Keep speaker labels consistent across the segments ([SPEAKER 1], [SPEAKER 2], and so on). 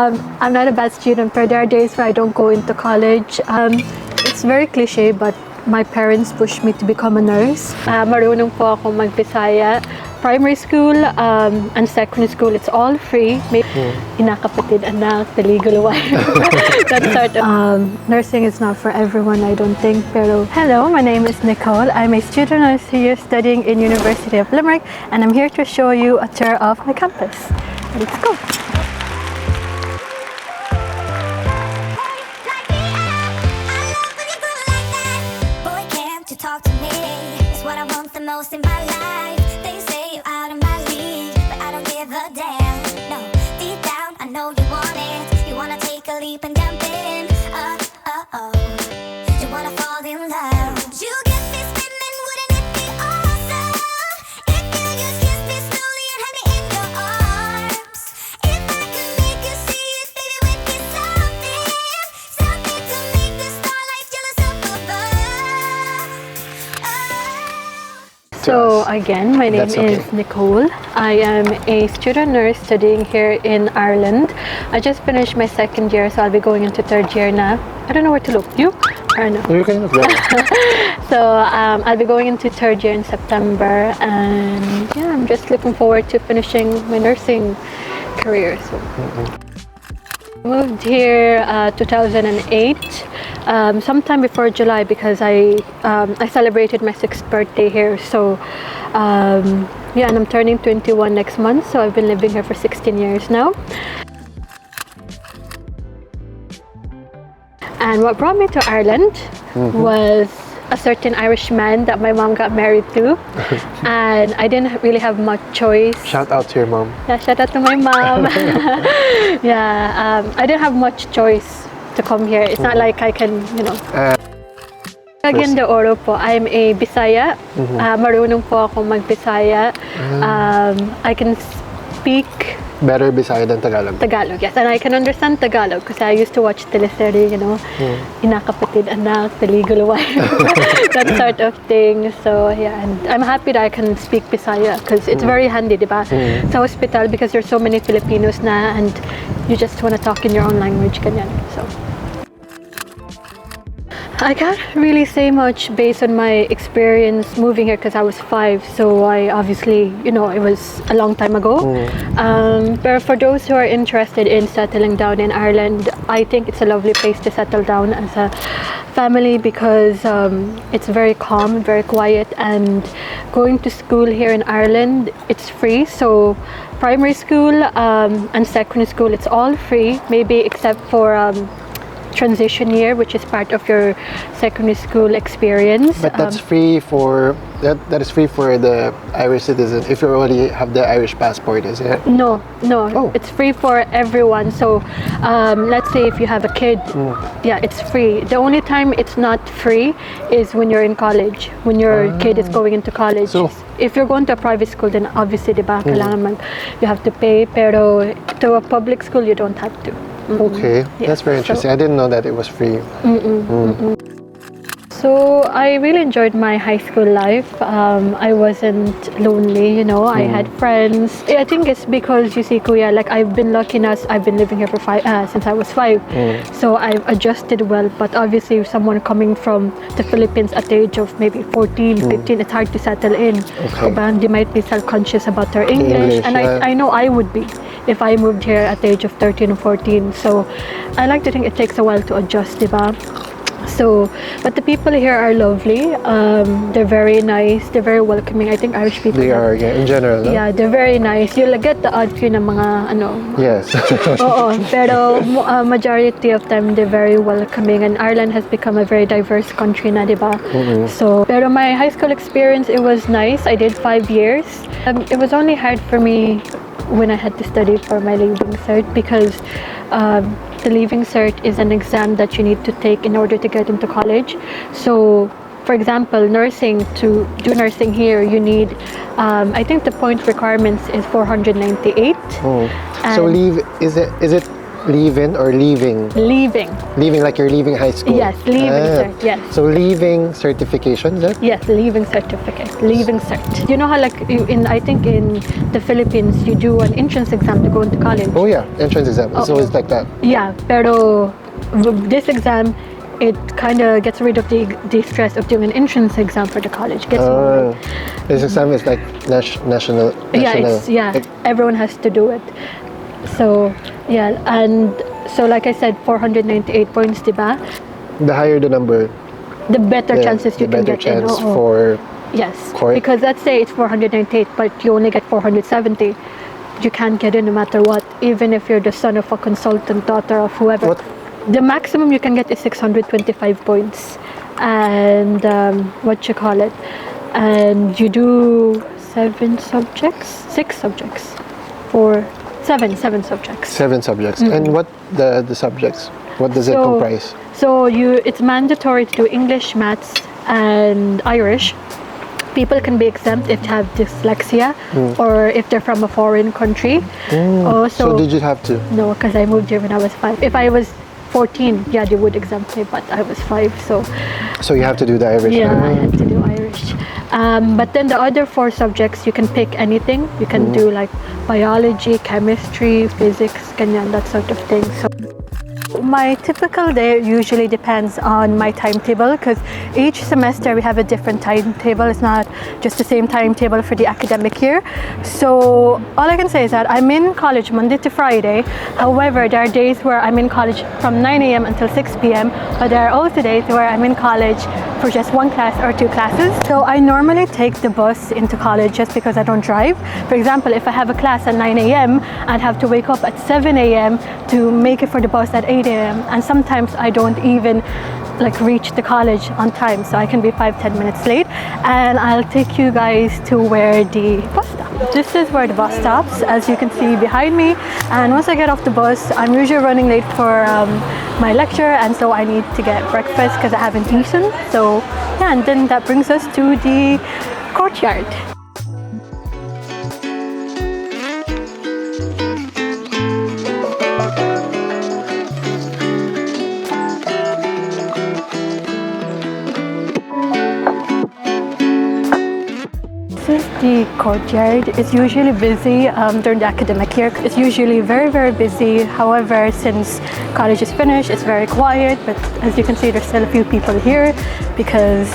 [SPEAKER 1] I'm not a bad student, but there are days where I don't go into college. It's very cliche, but my parents pushed me to become a nurse. Marunong po ako mag-Bisaya. Primary school and secondary school, it's all free. May inakapatid, anak, taliguluway. That sort of nursing is not for everyone, I don't think. Pero hello, my name is Nicole. I'm a student nurse here studying in University of Limerick, and I'm here to show you a tour of my campus. Let's go.
[SPEAKER 2] Talk to me, it's what I want the most in my life. They say you're out of my league, but I don't give a damn. No, deep down I know you want it. You wanna take a leap and jump in. You wanna fall in love. You get me spinning, wouldn't it be awesome if you just kiss me slowly and have me in your arms? If I could make you see it, baby, with me something to make the starlight jealous up above.
[SPEAKER 1] So again, my name is Nicole. I am a student nurse studying here in Ireland. I just finished my second year, so I'll be going into third year now. I don't know where to look. You? Or no?
[SPEAKER 3] You can look there.
[SPEAKER 1] So I'll be going into third year in September, and yeah, I'm just looking forward to finishing my nursing career. So. Moved here 2008, sometime before July, because I celebrated my 6th birthday here. So yeah, and I'm turning 21 next month. So I've been living here for 16 years now. And what brought me to Ireland was a certain Irish man that my mom got married to, and I didn't really have much choice.
[SPEAKER 3] Shout out to your mom.
[SPEAKER 1] Yeah, shout out to my mom. Yeah, I didn't have much choice to come here. It's not like I can, you know. Again, the oro po. I'm a Bisaya. Marunong po ako mag-Bisaya. I can speak
[SPEAKER 3] Better Bisaya than Tagalog.
[SPEAKER 1] Tagalog, yes. And I can understand Tagalog because I used to watch teleserye, you know, inakapatid, anak, taliguluway, that sort of thing. So yeah, and I'm happy that I can speak Bisaya because it's very handy, diba? Sa hospital, because there's so many Filipinos na, and you just want to talk in your own language, ganyan. So I can't really say much based on my experience moving here because I was 5, so I obviously, you know, it was a long time ago. But for those who are interested in settling down in Ireland, I think it's a lovely place to settle down as a family because it's very calm, very quiet, and going to school here in Ireland, it's free. So primary school and secondary school, it's all free, maybe except for transition year, which is part of your secondary school experience.
[SPEAKER 3] But that's free for that is free for the Irish citizen if you already have the Irish passport, is it?
[SPEAKER 1] No,
[SPEAKER 3] Oh.
[SPEAKER 1] it's free for everyone. So let's say if you have a kid, yeah, it's free. The only time it's not free is when you're in college, when your kid is going into college.
[SPEAKER 3] So
[SPEAKER 1] if you're going to a private school, then obviously, diba, kailangan you have to pay. Pero to a public school, you don't have to.
[SPEAKER 3] okay,
[SPEAKER 1] Yeah,
[SPEAKER 3] that's very interesting.
[SPEAKER 1] so-
[SPEAKER 3] I didn't know that it was free.
[SPEAKER 1] So I really enjoyed my high school life. I wasn't lonely, you know. I had friends. I think it's because, you see, Kuya, like I've been lucky enough. I've been living here for since I was 5. So I've adjusted well. But obviously, someone coming from the Philippines at the age of maybe 14, 15, it's hard to settle in.
[SPEAKER 3] Okay.
[SPEAKER 1] They might be self-conscious about their English. And
[SPEAKER 3] yeah.
[SPEAKER 1] I know I would be if I moved here at the age of 13 or 14. So I like to think it takes a while to adjust, diba? So, but the people here are lovely. They're very nice. They're very welcoming. I think Irish people.
[SPEAKER 3] They are, yeah, in general, no?
[SPEAKER 1] Yeah, they're very nice. You'll get the odd few na mga ano.
[SPEAKER 3] Yes.
[SPEAKER 1] Oo, pero majority of them they're very welcoming. And Ireland has become a very diverse country na, diba? So, pero my high school experience, it was nice. I did 5 years. It was only hard for me when I had to study for my leaving cert because the leaving cert is an exam that you need to take in order to get into college. So, for example, to do nursing here, you need, I think the point requirements is 498.
[SPEAKER 3] So leave, is it leave-in or leaving?
[SPEAKER 1] Leaving.
[SPEAKER 3] Leaving, like you're leaving high school?
[SPEAKER 1] Yes, leaving cert, yes.
[SPEAKER 3] So leaving certification, is that?
[SPEAKER 1] Yes, leaving certificate, leaving cert. You know how like I think in the Philippines you do an entrance exam to go into college.
[SPEAKER 3] Oh yeah, entrance exam. It's always like that.
[SPEAKER 1] Yeah, pero this exam, it kind of gets rid of the stress of doing an entrance exam for the college.
[SPEAKER 3] This exam is like national.
[SPEAKER 1] Everyone has to do it. So yeah, and so like I said, 498 points, diba?
[SPEAKER 3] The higher the number,
[SPEAKER 1] the better chances you can get in.
[SPEAKER 3] For
[SPEAKER 1] yes,
[SPEAKER 3] court.
[SPEAKER 1] because let's say it's 498, but you only get 470. You can't get in no matter what, even if you're the son of a consultant, daughter of whoever.
[SPEAKER 3] What?
[SPEAKER 1] The maximum you can get is 625 points, and and you do seven subjects.
[SPEAKER 3] Seven subjects. And what the subjects? What does it comprise?
[SPEAKER 1] So it's mandatory to do English, Maths, and Irish. People can be exempt if they have dyslexia or if they're from a foreign country.
[SPEAKER 3] So did you have to?
[SPEAKER 1] No, because I moved here when I was 5. If I was 14, yeah, they would exempt me, but I was 5, so.
[SPEAKER 3] So you have to do the Irish.
[SPEAKER 1] Yeah, I have to do Irish. But then the other 4 subjects, you can pick anything. You can do like biology, chemistry, physics, ganyan, that sort of thing. So my typical day usually depends on my timetable, because each semester we have a different timetable. It's not just the same timetable for the academic year. So all I can say is that I'm in college Monday to Friday. However, there are days where I'm in college from 9 a.m. until 6 p.m. But there are also days where I'm in college for just 1 class or 2 classes. So I normally take the bus into college just because I don't drive. For example, if I have a class at 9 a.m., I'd have to wake up at 7 a.m. to make it for the bus at 8 a.m. And sometimes I don't even reach the college on time, so I can be 5-10 minutes late. And I'll take you guys to where the bus stops. This is where the bus stops, as you can see behind me. And once I get off the bus, I'm usually running late for my lecture, and so I need to get breakfast because I haven't eaten. So yeah, and then that brings us to the courtyard. The courtyard is usually busy during the academic year. It's usually very, very busy. However, since college is finished, it's very quiet. But as you can see, there's still a few people here because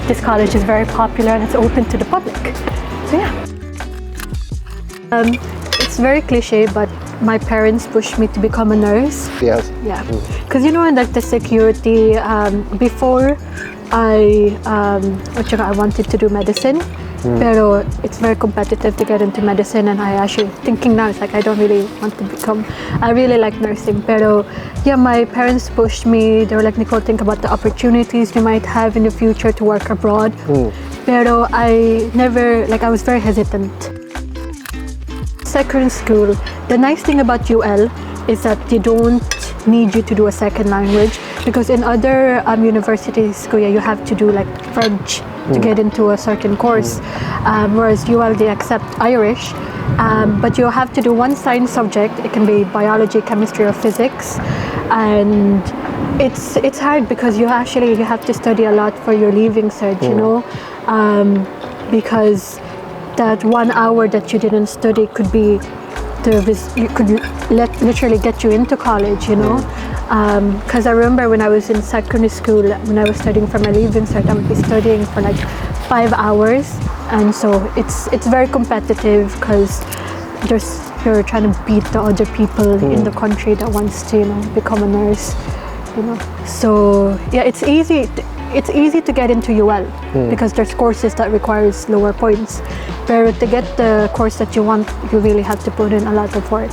[SPEAKER 1] this college is very popular and it's open to the public. So yeah. It's very cliche, but my parents pushed me to become a nurse.
[SPEAKER 3] Yes.
[SPEAKER 1] Yeah. Because you know, like the security, before I wanted to do medicine. Pero it's very competitive to get into medicine, and I actually thinking now, it's like I don't really want to become. I really like nursing, pero yeah, my parents pushed me. They were like, Nicole, think about the opportunities you might have in the future to work abroad. Pero I never, I was very hesitant. Second school, the nice thing about UL is that they don't need you to do a second language, because in other universities, Kuya, you have to do French to get into a certain course, whereas UL, they accept Irish, but you have to do 1 science subject. It can be biology, chemistry, or physics, and it's hard because you have to study a lot for your leaving cert, you know, because that 1 hour that you didn't study could be literally get you into college, you know. Because I remember when I was in secondary school, when I was studying for my leaving cert, I would be studying for 5 hours, and so it's very competitive because you're trying to beat the other people in the country that wants to, you know, become a nurse, you know. So yeah, it's easy to get into UL because there's courses that requires lower points. But to get the course that you want, you really have to put in a lot of work.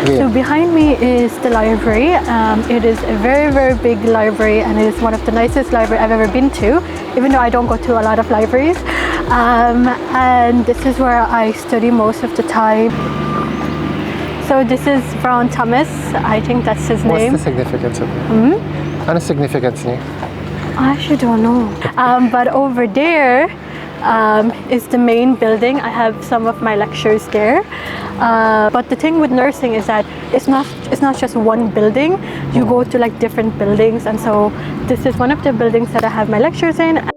[SPEAKER 1] So behind me is the library. It is a very, very big library, and it is one of the nicest libraries I've ever been to, even though I don't go to a lot of libraries. And this is where I study most of the time. So this is Brown Thomas. I think that's his name.
[SPEAKER 3] What's the significance of it? Ano significance niya?
[SPEAKER 1] I actually don't know. But over there, is the main building. I have some of my lectures there. But the thing with nursing is that it's not just one building. You go to like different buildings, and so this is one of the buildings that I have my lectures in.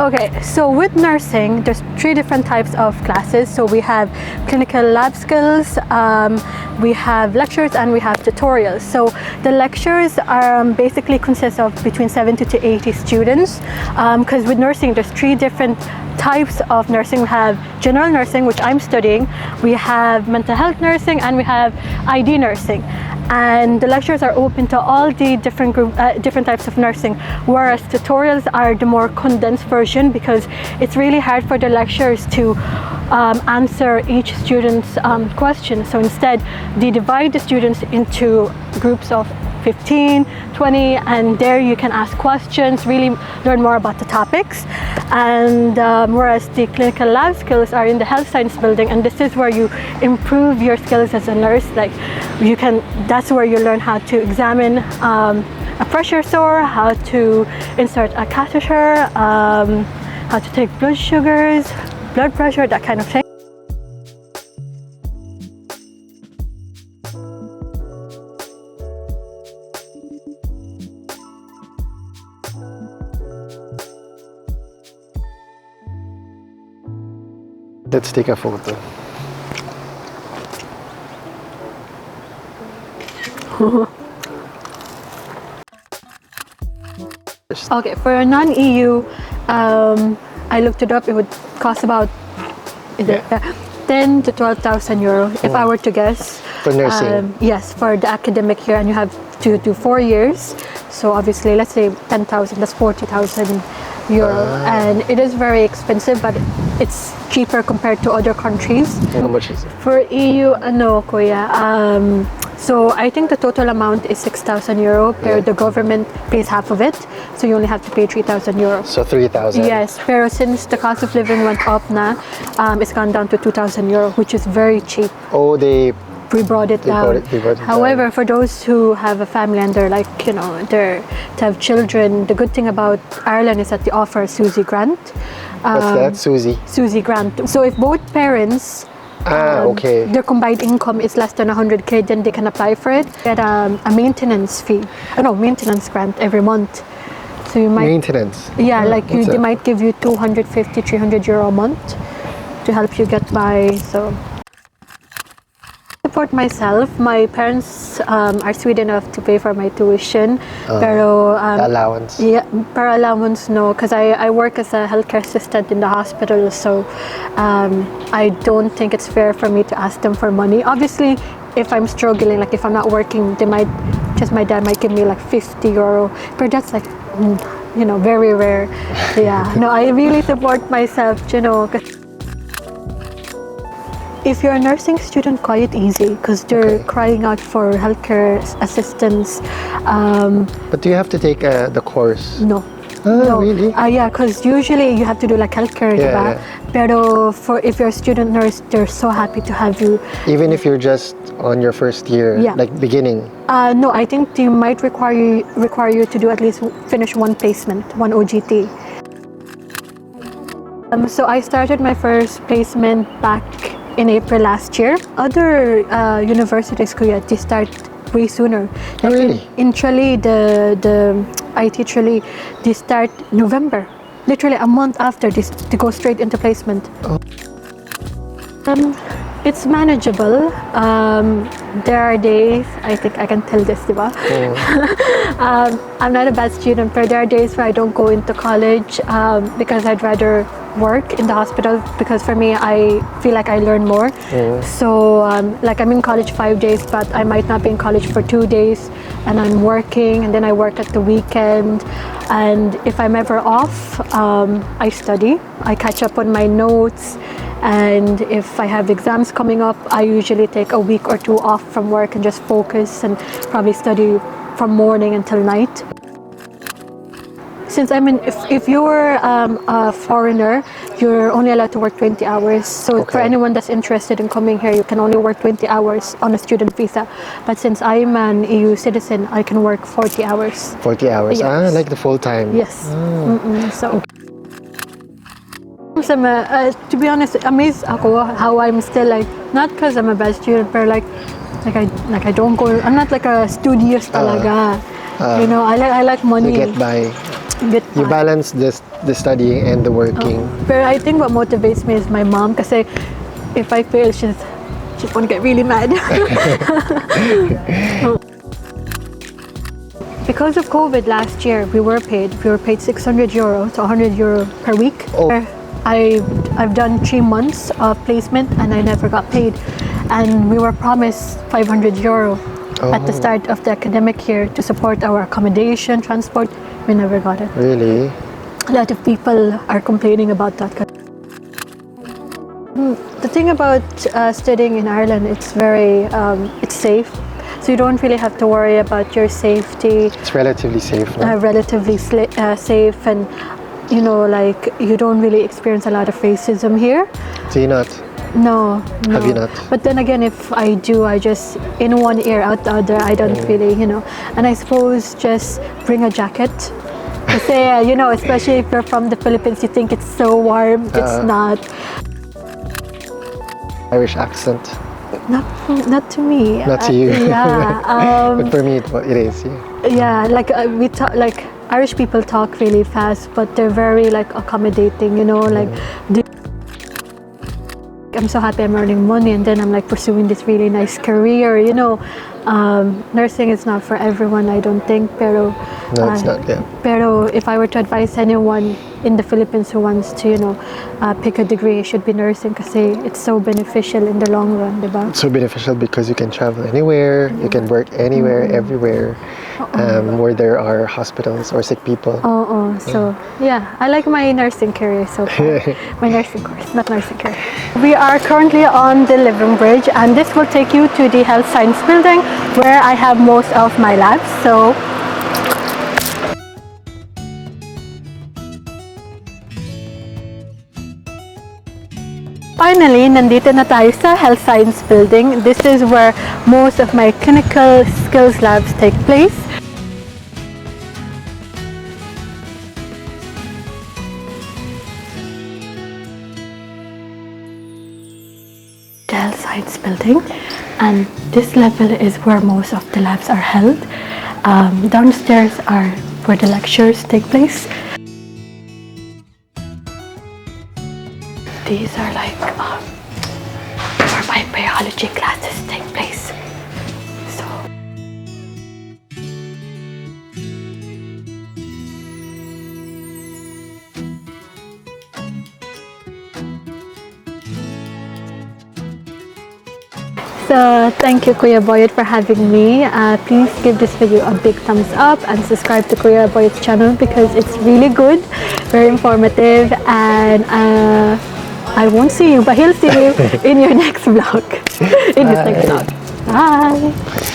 [SPEAKER 1] Okay, so with nursing, there's 3 different types of classes. So we have clinical lab skills, we have lectures, and we have tutorials. So the lectures are basically consist of between 70 to 80 students, because with nursing, there's 3 different types of nursing. We have general nursing, which I'm studying, we have mental health nursing, and we have ID nursing. And the lectures are open to all the different types of nursing, whereas tutorials are the more condensed version, because it's really hard for the lecturers to answer each student's question. So instead, they divide the students into groups of 15, 20, and there you can ask questions, really learn more about the topics. And whereas the clinical lab skills are in the health science building, and this is where you improve your skills as a nurse. Like that's where you learn how to examine a pressure sore, how to insert a catheter, how to take blood sugars, blood pressure, that kind of thing.
[SPEAKER 3] Let's take a photo.
[SPEAKER 1] Okay, for a non-EU, I looked it up. It would cost about 10 to 12,000 euro, if I were to guess.
[SPEAKER 3] For nursing?
[SPEAKER 1] Yes, for the academic year, and you have to do 4 years. So obviously, let's say 10,000, that's 40,000 euro. And it is very expensive, but it's cheaper compared to other countries.
[SPEAKER 3] How much is it?
[SPEAKER 1] For EU, no, Kuya. So I think the total amount is 6,000 euro, but the government pays half of it. So you only have to pay 3,000 euro.
[SPEAKER 3] So 3,000?
[SPEAKER 1] Yes, pero since the cost of living went up na, it's gone down to 2,000 euro, which is very cheap.
[SPEAKER 3] Oh,
[SPEAKER 1] We brought it down.
[SPEAKER 3] They brought it
[SPEAKER 1] However,
[SPEAKER 3] down.
[SPEAKER 1] for those who have a family and they're like, to have children, the good thing about Ireland is that they offer Susie grant.
[SPEAKER 3] What's that? Susie?
[SPEAKER 1] Susie grant. So if both parents,
[SPEAKER 3] okay.
[SPEAKER 1] their combined income is less than 100K, then they can apply for it. Get a maintenance fee, maintenance grant every month. So you might
[SPEAKER 3] Maintenance?
[SPEAKER 1] Yeah, like
[SPEAKER 3] What's
[SPEAKER 1] they
[SPEAKER 3] that?
[SPEAKER 1] might give you 250, 300 euro a month to help you get by. So support myself. My parents are sweet enough to pay for my tuition, pero
[SPEAKER 3] Allowance?
[SPEAKER 1] yeah, per allowance no, because I work as a healthcare assistant in the hospital, so I don't think it's fair for me to ask them for money. Obviously, if I'm struggling, like if I'm not working, my dad might give me like 50 euro, but that's like very rare. Yeah, no, I really support myself, 'cause if you're a nursing student, quite easy, because they're crying out for healthcare assistance.
[SPEAKER 3] But do you have to take the course?
[SPEAKER 1] No.
[SPEAKER 3] No. Really?
[SPEAKER 1] Yeah, because usually you have to do like healthcare, diba? Pero if you're a student nurse, they're so happy to have you.
[SPEAKER 3] Even if you're just on your first year, like beginning?
[SPEAKER 1] No, I think they might require you to do at least finish one placement, one OGT. So I started my first placement back in April last year. Other universities, Korea, they start way sooner.
[SPEAKER 3] Oh, really?
[SPEAKER 1] In Tralee, the IT Tralee, they start November. Literally a month after this, they go straight into placement.
[SPEAKER 3] Oh.
[SPEAKER 1] It's manageable. There are days, I think I can tell this, diba? I'm not a bad student, but there are days where I don't go into college because I'd rather work in the hospital, because for me, I feel like I learn more. So like I'm in college 5 days, but I might not be in college for 2 days, and I'm working, and then I work at the weekend. And if I'm ever off, I study. I catch up on my notes. And if I have exams coming up, I usually take a week or 2 off from work and just focus and probably study from morning until night. since if you're a foreigner, you're only allowed to work 20 hours. So for
[SPEAKER 3] Okay.
[SPEAKER 1] anyone that's interested in coming here, you can only work 20 hours on a student visa. But since I'm an EU citizen, I can work 40 hours.
[SPEAKER 3] 40 hours.
[SPEAKER 1] Yes.
[SPEAKER 3] Ah, like the full time.
[SPEAKER 1] Yes. So. To be honest, amazed ako how I'm still like, not because I'm a bad student, but like I don't go. I'm not like a studious talaga. You know, I like money.
[SPEAKER 3] You get by. You
[SPEAKER 1] by.
[SPEAKER 3] balance the studying and the working.
[SPEAKER 1] But I think what motivates me is my mom, kasi if I fail, she's gonna get really mad. Because of COVID last year, we were paid 600 euro to 100 euro per week.
[SPEAKER 3] Oh.
[SPEAKER 1] I've done 3 months of placement and I never got paid. And we were promised 500 euro at the start of the academic year to support our accommodation, transport. We never got it.
[SPEAKER 3] Really?
[SPEAKER 1] A lot of people are complaining about that. The thing about studying in Ireland, it's very, it's safe. So you don't really have to worry about your safety.
[SPEAKER 3] It's relatively safe, no?
[SPEAKER 1] Relatively safe, and you know, like you don't really experience a lot of racism here.
[SPEAKER 3] Do you not?
[SPEAKER 1] No.
[SPEAKER 3] Have you not?
[SPEAKER 1] But then again, if I do, I just in one ear out the other. I don't really, you know. And I suppose just bring a jacket. Kasi, you know, especially if you're from the Philippines, you think it's so warm. It's not.
[SPEAKER 3] Irish accent.
[SPEAKER 1] Not to me.
[SPEAKER 3] Not to you.
[SPEAKER 1] Yeah.
[SPEAKER 3] But for me, it is. Yeah.
[SPEAKER 1] Yeah, like we talk, like Irish people talk really fast, but they're very like accommodating. You know, like I'm so happy I'm earning money, and then I'm like pursuing this really nice career. You know, nursing is not for everyone, I don't think. Pero
[SPEAKER 3] No, it's not. Yeah.
[SPEAKER 1] Pero if I were to advise anyone in the Philippines who wants to, you know, pick a degree, it should be nursing kasi it's so beneficial in the long run, diba?
[SPEAKER 3] It's so beneficial because you can travel anywhere, you can work anywhere, everywhere, where there are hospitals or sick people.
[SPEAKER 1] So yeah, I like my nursing career so far. My nursing course, not nursing career. We are currently on the Living Bridge, and this will take you to the Health Science Building where I have most of my labs. So finally, nandito na tayo sa Health Science Building. This is where most of my clinical skills labs take place. The Health Science Building, and this level is where most of the labs are held. Downstairs are where the lectures take place. These are like where my biology classes take place. So thank you, Kuya Boyet, for having me. Please give this video a big thumbs up and subscribe to Kuya Boyet's channel because it's really good, very informative, and I won't see you, but he'll see you in your next vlog. In his next vlog. Bye.